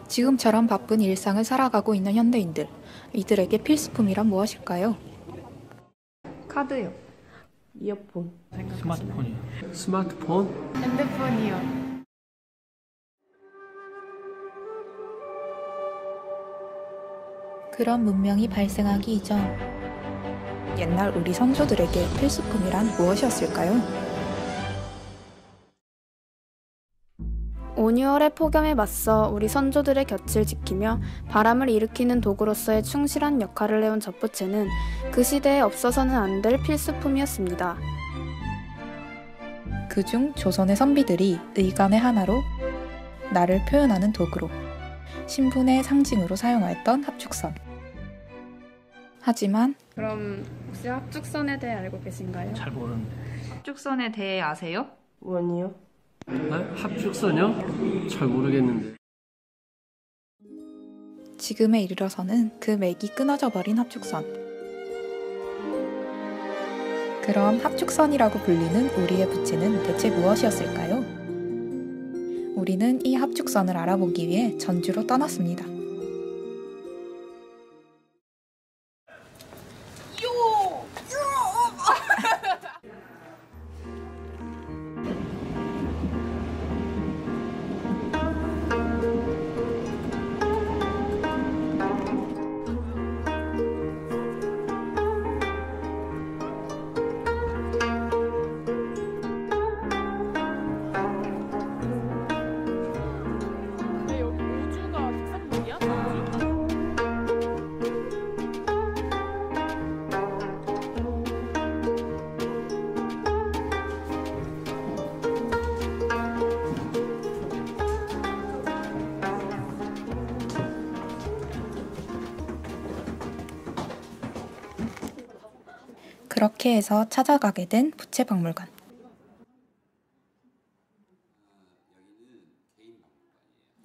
지금처럼 바쁜 일상을 살아가고 있는 현대인들, 이들에게 필수품이란 무엇일까요? 카드요. 이어폰. 스마트폰이요. 스마트폰? 핸드폰이요. 그런 문명이 발생하기 이전 옛날 우리 선조들에게 필수품이란 무엇이었을까요? 온유월의 폭염에 맞서 우리 선조들의 곁을 지키며 바람을 일으키는 도구로서의 충실한 역할을 해온 접부채는 그 시대에 없어서는 안 될 필수품이었습니다. 그중 조선의 선비들이 의간의 하나로 나를 표현하는 도구로, 신분의 상징으로 사용하였던 합축선. 하지만 그럼 혹시 합죽선에 대해 알고 계신가요? 잘 모르는데. 합죽선에 대해 아세요? 원이요? 네? 합죽선이요? 잘 모르겠는데. 지금에 이르러서는 그 맥이 끊어져 버린 합축선. 그럼 합축선이라고 불리는 우리의 부채는 대체 무엇이었을까요? 우리는 이 합축선을 알아보기 위해 전주로 떠났습니다. 여기 우주가 특산물이야? 그렇게 해서 찾아가게 된 부채박물관.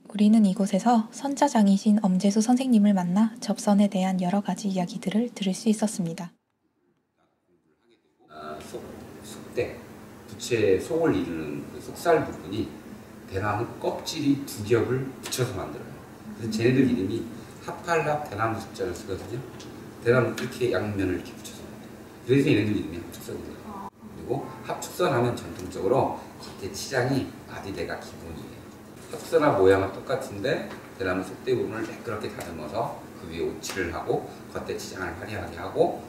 우리는 이곳에서 선자장이신 엄재수 선생님을 만나 접선에 대한 여러 가지 이야기들을 들을 수 있었습니다. 속대, 부채 속을 이루는 그 속살 부분이 대나무 껍질이 두 겹을 붙여서 만들어요. 그래서 쟤네들 이름이 합팔합 대나무 숫자를 쓰거든요. 대나무 이렇게 양면을 이렇게 붙여서 만들어요. 그래서 얘네들 이름이 합축선이에요. 그리고 합축선 하면 전통적으로 겉에 치장이 마디대가 기본이에요. 합축선하고 모양은 똑같은데 대나무 속대 부분을 매끄럽게 다듬어서 그 위에 오칠을 하고 겉에 치장을 화려하게 하고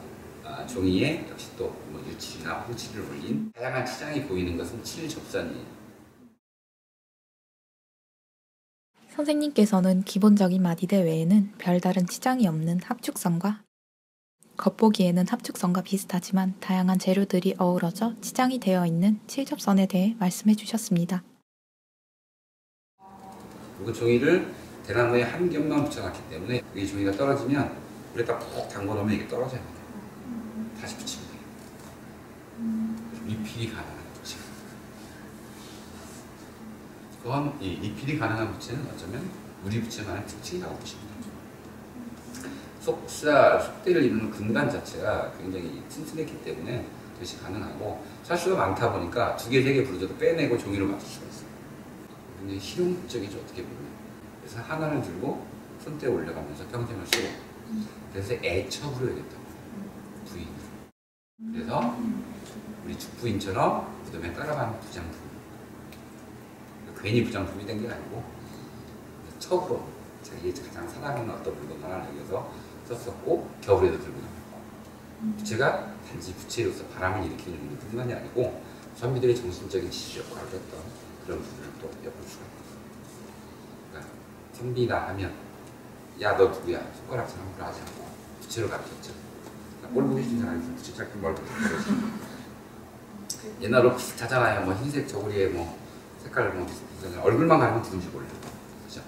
종이에 역시 또뭐 유칠이나 홍칠을 올린 다양한 치장이 보이는 것은 칠접선이에요. 선생님께서는 기본적인 마디대 외에는 별다른 치장이 없는 합축선과 겉보기에는 합축선과 비슷하지만 다양한 재료들이 어우러져 치장이 되어 있는 칠접선에 대해 말씀해 주셨습니다. 그리고 종이를 대나무에 한 겹만 붙여놨기 때문에 이 종이가 떨어지면 물에다 푹 담궈놓으면 이게 떨어져요. 다시 붙이면 돼요. 리필이 가능한 부채. 그건 이 리필이 가능한 부채는 어쩌면 우리 부채만의 특징이라고 보시면 되죠. 속대를 이루는 근간 자체가 굉장히 튼튼했기 때문에 그것이 가능하고 차수가 많다 보니까 두 개, 세 개 부러져도 빼내고 종이로 맞출 수가 있어요. 굉장히 실용적이죠, 어떻게 보면. 그래서 하나를 들고 손대에 올려가면서 평생을 쓰고 그래서 애첩으로 해야겠다고 부인으로. 그래서 우리 죽부인처럼 무덤에 따라가는 부장품. 괜히 부장품이 된 게 아니고 첩으로 자기의 가장 사랑하는 어떤 물건 하나를 여기서 썼었고 겨울에도 들고 다녔고 부채가 단지 부채로서 바람을 일으키는 용도뿐만이 아니고 선비들의 정신적인 지주 역할을 했던 그런 부분을 또 엿볼 수가 있어요. 그러니까 선비다 하면 야 너 누구야 손가락질 함부로 하지 않고 부채로 가르쳤죠. 그러니까 꼴 보기 싫은 사람이 부채 짧게 멀고 옛날로 비슷하잖아요. 뭐 흰색 저고리에 뭐 색깔 뭐 비슷하잖아요. 얼굴만 가리면 누군지 몰라요. 그죠?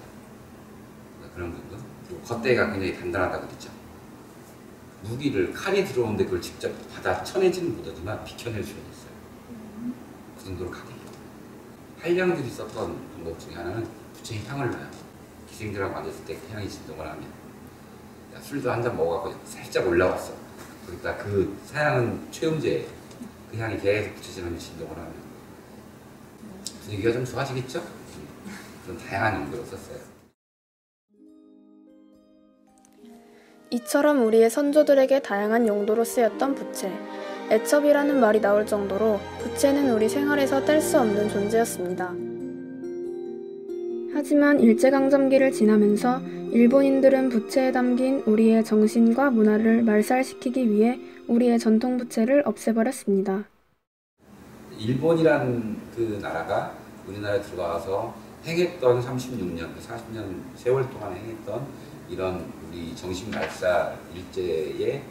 그러니까 그런 부분. 그리고 겉대가 굉장히 단단하다고 그랬죠. 무기를 칼이 들어오는데 그걸 직접 받아 쳐내지는 못하지만 비켜낼 수는 있어요. 그 정도로 강해요. 한량들이 썼던 방법 중에 하나는 부채에 향을 넣어요. 기생들하고 앉았을 때 향이 진동을 하면 야, 술도 한 잔 먹어갖고 살짝 올라왔어. 거기다 그 사양은 최음제예요. 그 향이 계속 붙여지면 진동을 하면 분위기가 좀 좋아지겠죠? 그런 다양한 용도로 썼어요. 이처럼 우리의 선조들에게 다양한 용도로 쓰였던 부채. 애첩이라는 말이 나올 정도로 부채는 우리 생활에서 뗄 수 없는 존재였습니다. 하지만 일제강점기를 지나면서 일본인들은 부채에 담긴 우리의 정신과 문화를 말살시키기 위해 우리의 전통 부채를 없애버렸습니다. 일본이라는 그 나라가 우리나라에 들어와서 행했던 36년, 40년 세월 동안 행했던 이런 우리 정신 말살 일제의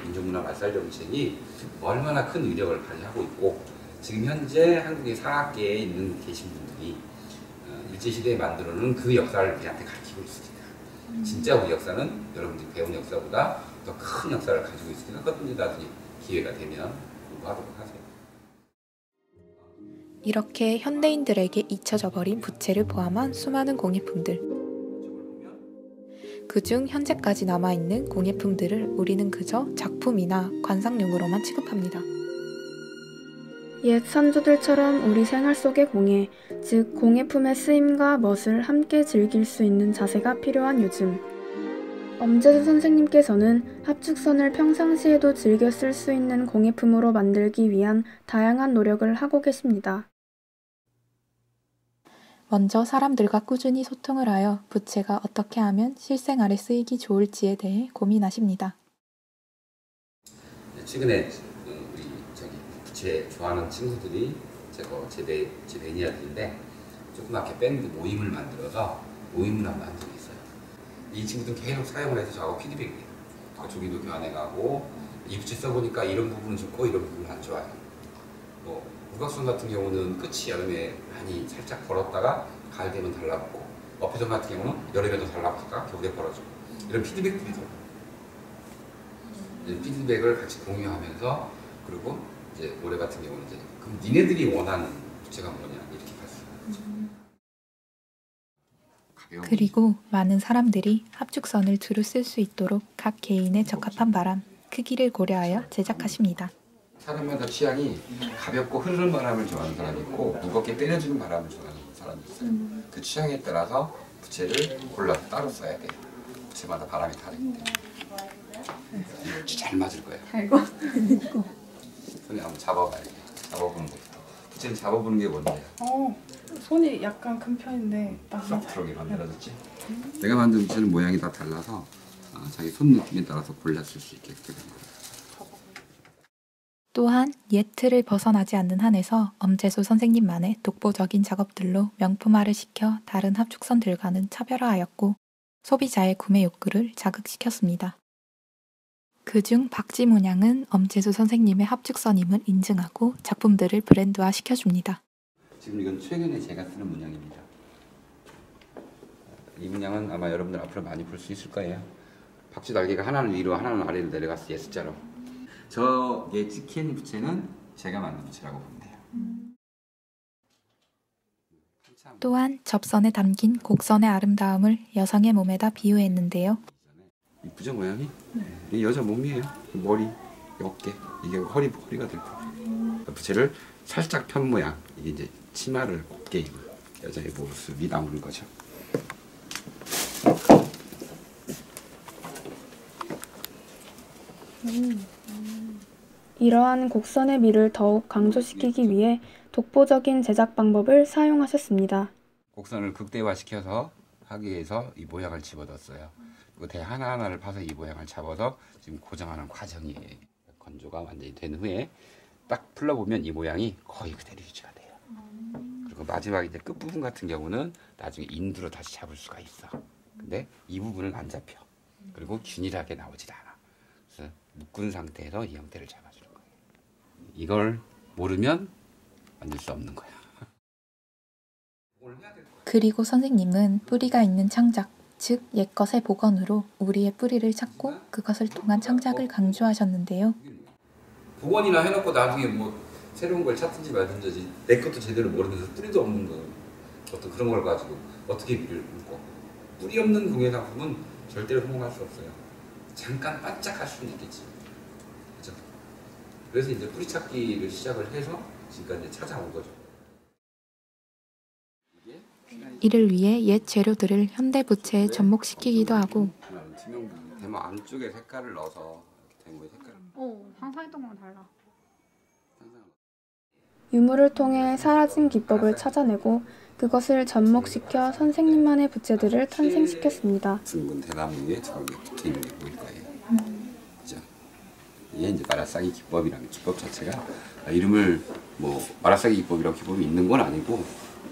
민족문화 말살 정책이 얼마나 큰 위력을 발휘하고 있고 지금 현재 한국의 사학계에 있는 계신 분들이 일제시대에 만들어놓은 그 역사를 우리한테 가르치고 있습니다. 진짜 우리 역사는 여러분들이 배운 역사보다 더 큰 역사를 가지고 있으니까 그것도 나중에 기회가 되면 공부하도록 하세요. 이렇게 현대인들에게 잊혀져 버린 부채를 포함한 수많은 공예품들. 그중 현재까지 남아있는 공예품들을 우리는 그저 작품이나 관상용으로만 취급합니다. 옛 선조들처럼 우리 생활 속의 공예, 즉 공예품의 쓰임과 멋을 함께 즐길 수 있는 자세가 필요한 요즘. 엄재수 선생님께서는 합축선을 평상시에도 즐겨 쓸 수 있는 공예품으로 만들기 위한 다양한 노력을 하고 계십니다. 먼저 사람들과 꾸준히 소통을 하여 부채가 어떻게 하면 실생활에 쓰이기 좋을지에 대해 고민하십니다. 최근에 우리 부채 좋아하는 친구들이 제 매니아들인데 조그맣게 밴드 모임을 만들어서 모임을 한번 한 적이 있어요. 이 친구들은 계속 사용을 해서 저하고 피드백을 해요. 조기도 교환해가고 이 부채 써보니까 이런 부분은 좋고 이런 부분은 안 좋아요. 우각선 같은 경우는 끝이 여름에 많이 살짝 벌었다가 가을 되면 달라붙고 어폐선 같은 경우는 여름에도 달라붙다가 겨울에 벌어지고 이런 피드백들이 들어요. 피드백을 같이 공유하면서 그리고 이제 올해 같은 경우는 이제 그럼 니네들이 원하는 부채가 뭐냐 이렇게 봤어요. 그리고 많은 사람들이 합축선을 두루 쓸 수 있도록 각 개인의 적합한 바람, 크기를 고려하여 제작하십니다. 사람마다 취향이 가볍고 흐르는 바람을 좋아하는 사람이 있고 무겁게 때려주는 바람을 좋아하는 사람이 있어요. 그 취향에 따라서 부채를 골라서 따로 써야 돼요. 부채마다 바람이 다르기 때문에. 잘 맞을 거예요. 손에 한번 잡아봐요. 잡아보는 것부터. 부채는 잡아보는 게 뭔데요? 손이 약간 큰 편인데 쏙 들어오게 만들어졌지? 내가 만든 부채는 모양이 다 달라서 자기 손 느낌에 따라서 골라 쓸 수 있게 되는 거예요. 또한 옛 틀을 벗어나지 않는 한에서 엄재수 선생님만의 독보적인 작업들로 명품화를 시켜 다른 합축선들과는 차별화하였고 소비자의 구매 욕구를 자극시켰습니다. 그중 박지 문양은 엄재수 선생님의 합축선임을 인증하고 작품들을 브랜드화 시켜줍니다. 지금 이건 최근에 제가 쓰는 문양입니다. 이 문양은 아마 여러분들 앞으로 많이 볼 수 있을 거예요. 박쥐 날개가 하나는 위로 하나는 아래로 내려갔어 S자로. 저게 찍힌 부채는 제가 만든 부채라고 보면 돼요. 또한 접선에 담긴 곡선의 아름다움을 여성의 몸에다 비유했는데요. 이쁘죠 모양이? 이 여자 몸이에요. 머리, 어깨, 이게 허리가 될 거예요. 부채를 살짝 편 모양, 이게 이제 치마를 곱게 입은 여자의 모습이 나오는 거죠. 이러한 곡선의 미를 더욱 강조시키기 위해 독보적인 제작 방법을 사용하셨습니다. 곡선을 극대화시켜서 하기 위해서 이 모양을 집어넣었어요. 그리고 대 하나하나를 파서 이 모양을 잡아서 지금 고정하는 과정이에요. 건조가 완전히 된 후에 딱 풀러보면 이 모양이 거의 그대로 유지가 돼요. 그리고 마지막 이제 끝부분 같은 경우는 나중에 인두로 다시 잡을 수가 있어. 근데 이 부분은 안 잡혀. 그리고 균일하게 나오질 않아. 그래서 묶은 상태에서 이 형태를 잡아주는 거예요. 이걸 모르면 만들 수 없는 거야. 그리고 선생님은 뿌리가 있는 창작, 즉 옛것의 복원으로 우리의 뿌리를 찾고 그것을 통한 창작을 강조하셨는데요. 복원이나 해놓고 나중에 뭐 새로운 걸 찾든지 말든지 내 것도 제대로 모르면서 뿌리도 없는 거 어떤 그런 걸 가지고 어떻게 미를 묶어. 뿌리 없는 공예 작품은 절대로 성공할 수 없어요. 잠깐 반짝할 수는 있겠지. 그렇죠? 그래서 이제 뿌리 찾기를 시작을 해서 지금까지 찾아온 거죠. 이를 위해 옛 재료들을 현대 부채에 접목시키기도 하고 대모 안쪽에 색깔을 넣어서 대모의 색깔을 상상했던 거랑 달라. 상상을 유물을 통해 사라진 기법을 찾아내고 그것을 접목시켜 선생님만의 부채들을 탄생시켰습니다. 둥근 대나무 위에 저렇게 붙어 있는 게 보일 거예요. 그죠? 이게 이제 마라싸기 기법이라는 기법 자체가 이름을 뭐 마라싸기 기법이라고 기법이 있는 건 아니고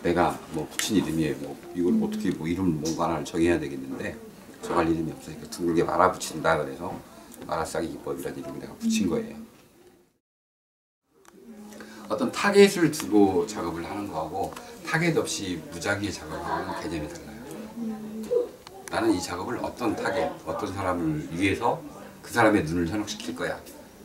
내가 뭐 붙인 이름이 뭐 이걸 어떻게 뭐 이름 뭔가 하나를 정해야 되겠는데 정할 이름이 없으니까 둥글게 말아 붙인다 그래서 마라싸기 기법이라는 이름을 내가 붙인 거예요. 어떤 타겟을 두고 작업을 하는 거하고 타겟 없이 무작위에 작업하는 개념이 달라요. 나는 이 작업을 어떤 타겟, 어떤 사람을 위해서 그 사람의 눈을 현혹시킬 거야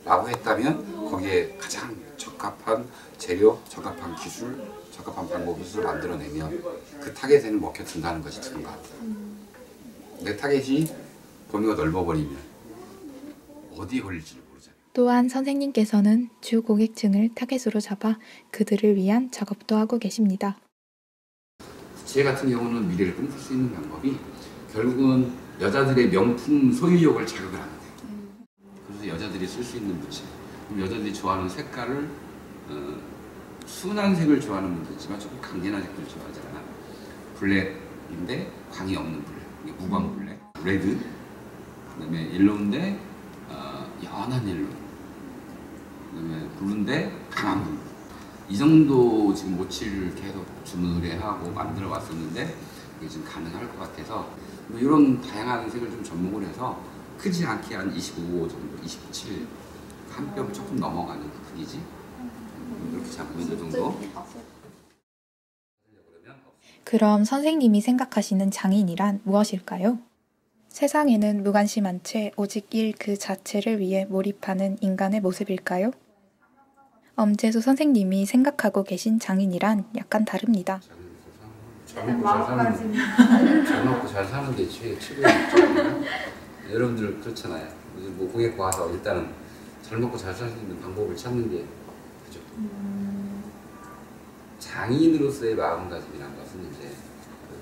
라고 했다면 거기에 가장 적합한 재료, 적합한 기술, 적합한 방법, 기술을 만들어내면 그 타겟에는 먹혀든다는 것이 중요한 것 같아요. 내 타겟이 범위가 넓어버리면 어디에 걸릴지를 모르잖아요. 또한 선생님께서는 주 고객층을 타겟으로 잡아 그들을 위한 작업도 하고 계십니다. 제 같은 경우는 미래를 꿈꿀 수 있는 방법이 결국은 여자들의 명품 소유욕을 자극을 하는데 그래서 여자들이 쓸 수 있는 물질 그럼 여자들이 좋아하는 색깔을 순한 색을 좋아하는 분도 있지만 조금 강렬한 색을 좋아하잖아. 블랙인데 광이 없는 블랙, 이게 무광 블랙, 레드, 그다음에 옐로우인데 연한 옐로우, 그다음에 블루인데 강한 블루. 이 정도 지금 모치를 계속 주문을 하고 만들어 왔었는데 이게 지금 가능할 것 같아서 뭐 이런 다양한 색을 좀 접목을 해서 크지 않게 한 25 정도, 27 한 뼘 조금 넘어가는 그 크기지. 이렇게 잡으면 이 정도. 그럼 선생님이 생각하시는 장인이란 무엇일까요? 세상에는 무관심한 채 오직 일 그 자체를 위해 몰입하는 인간의 모습일까요? 엄재수 선생님이 생각하고 계신 장인이란 약간 다릅니다. 잘 먹고 잘 사는 게 최고의 여러분들 그렇잖아요. 뭐 공예 과서 일단은 잘 먹고 잘 살 수 있는 방법을 찾는 게 그죠. 장인으로서의 마음가짐이라는 것은 이제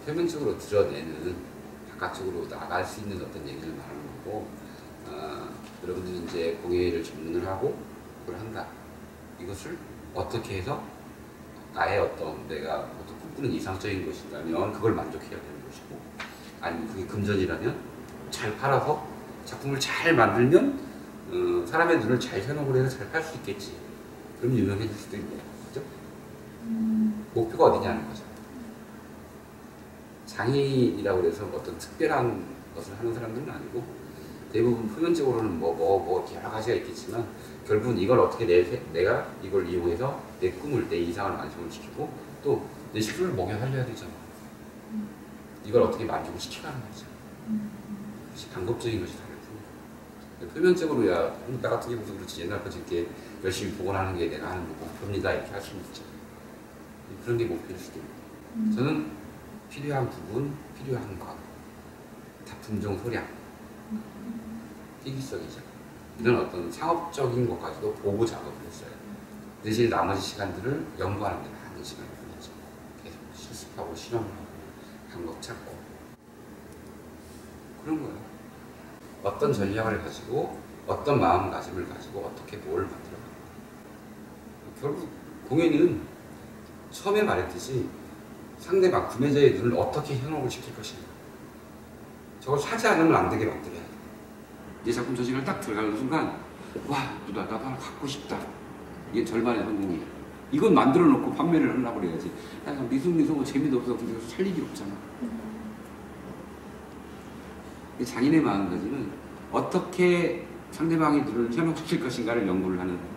표면적으로 드러내는 바깥쪽으로 나갈 수 있는 어떤 얘기를 말하는 거고, 여러분들이 이제 공예를 전문을 하고 그걸 한다. 이것을 어떻게 해서 나의 어떤 내가 어떤 꿈꾸는 이상적인 것이라면 그걸 만족해야 되는 것이고, 아니면 그게 금전이라면 잘 팔아서 작품을 잘 만들면 사람의 눈을 잘 현혹을 해서 잘 팔 수 있겠지. 그럼 유명해질 수도 있네요. 그죠? 목표가 어디냐는 거죠. 장인이라고 해서 어떤 특별한 것을 하는 사람들은 아니고 대부분 표면적으로는 뭐 여러 가지가 있겠지만 결국은 이걸 어떻게 내가 이걸 이용해서 내 꿈을, 내 이상을 완성을 시키고 또 내 식구를 먹여 살려야 되잖아. 이걸 어떻게 만족을 시켜가는 거죠. 방법적인 것이 다르고 표면적으로 나 같은 경우도 그렇지 옛날까지 이렇게 열심히 복원하는 게 내가 하는 목표입니다 이렇게 할 수는 있죠. 그런 게 목표일 수도 있고 저는 필요한 부분, 필요한 것, 품종 소량, 희귀성이죠. 이런 어떤 상업적인 것까지도 보고 작업을 했어요. 대신 나머지 시간들을 연구하는 데 많은 시간을 보냈죠. 계속 실습하고 실험하고 방법 찾고 그런 거예요. 어떤 전략을 가지고 어떤 마음가짐을 가지고 어떻게 뭘 만들어가는 거예요. 결국 공연은 처음에 말했듯이 상대방 구매자의 눈을 어떻게 현혹을 시킬 것인가. 저걸 사지 않으면 안 되게 만들어야 돼. 이 작품 전시를 딱 들어가는 순간 와, 나도 하나 갖고 싶다. 이게 절반의 성공이야. 이건 만들어 놓고 판매를 하려고 그래야지. 미숙미숙 재미도 없어. 근데 살 일이 없잖아. 장인의 마음가짐은 어떻게 상대방의 눈을 현혹시킬 것인가를 연구를 하는 거예요.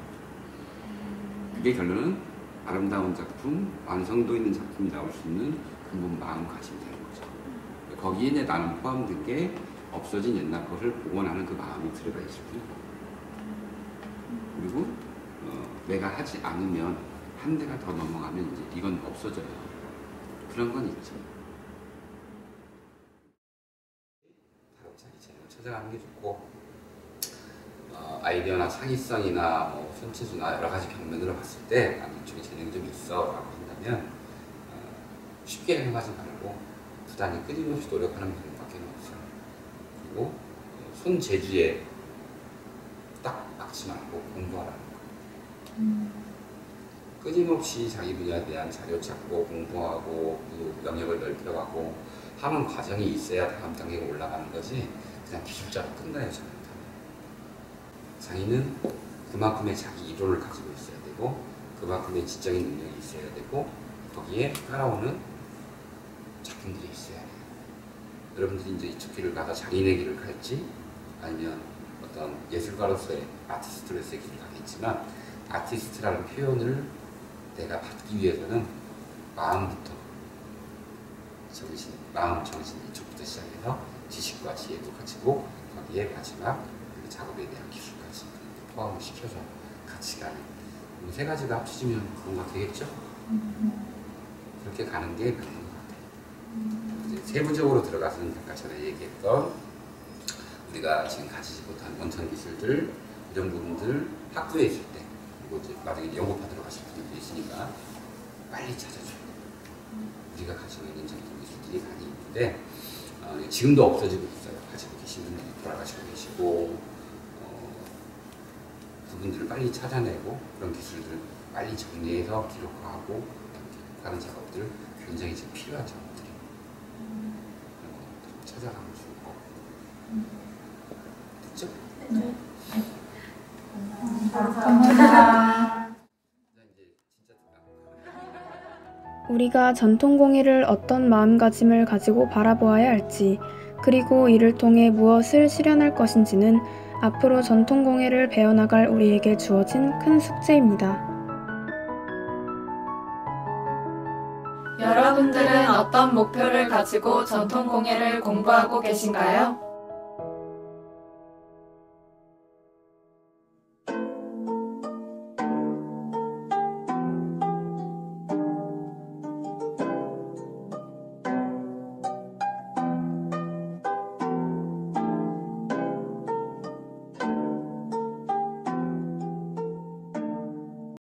그게 결론은 아름다운 작품, 완성도 있는 작품이 나올 수 있는 근본 마음가짐이 되는 거죠. 거기에 이제 나는 포함된 게 없어진 옛날 것을 복원하는 그 마음이 들어가 있을 뿐이고, 그리고 내가 하지 않으면 한 대가 더 넘어가면 이제 이건 없어져요. 그런 건 있죠. 자기 재능을 찾아가는 게 좋고, 아이디어나 창의성이나 뭐 손재주나 여러 가지 경면으로 봤을 때 나는 이쪽에 재능이 좀 있어 라고 한다면 쉽게 행하지 말고 부단히 끊임없이 노력하는 방법밖에 없어요. 그리고 손재주에 딱 막지 말고 공부하라는 거예요. 끊임없이 자기 분야에 대한 자료 찾고 공부하고 또 영역을 넓혀가고 하는 과정이 있어야 다음 단계가 올라가는 거지 그냥 기술자로 끝나요. 저는. 장인은 그만큼의 자기 이론을 가지고 있어야 되고 그만큼의 지적인 능력이 있어야 되고 거기에 따라오는 작품들이 있어야 돼요. 여러분들이 이제 이쪽 길을 가서 장인의 길을 갈지 아니면 어떤 예술가로서의 아티스트로서의 길을 가겠지만 아티스트라는 표현을 내가 받기 위해서는 마음부터 정신, 마음, 정신 이쪽부터 시작해서 지식과 지혜도 가지고 거기에 마지막 작업에 대한 기술까지 포함을 시켜서 같이 가는 이 세 가지가 합쳐지면 뭔가 되겠죠? 그렇게 가는 게 맞는 것 같아요. 이제 세부적으로 들어가서는 아까 전에 얘기했던 우리가 지금 가지지 못한 원천 기술들 이런 부분들 학교에 있을 때 그리고 이제 나중에 연구받으러 가실 분들도 있으니까 빨리 찾아줘요. 우리가 가지고 있는 전통 기술들이 많이 있는데 지금도 없어지고 있어요. 가지고 계신 분들이 돌아가시고 계시고 그분들을 빨리 찾아내고 그런 기술들을 빨리 정리해서 기록화하고 기록하는 작업들 굉장히 지금 필요한 작업들이에요. 그런 것들 찾아가면 좋을 것 같고 됐죠? 네. 감사합니다. 우리가 전통공예를 어떤 마음가짐을 가지고 바라보아야 할지, 그리고 이를 통해 무엇을 실현할 것인지는 앞으로 전통공예를 배워나갈 우리에게 주어진 큰 숙제입니다. 여러분들은 어떤 목표를 가지고 전통공예를 공부하고 계신가요?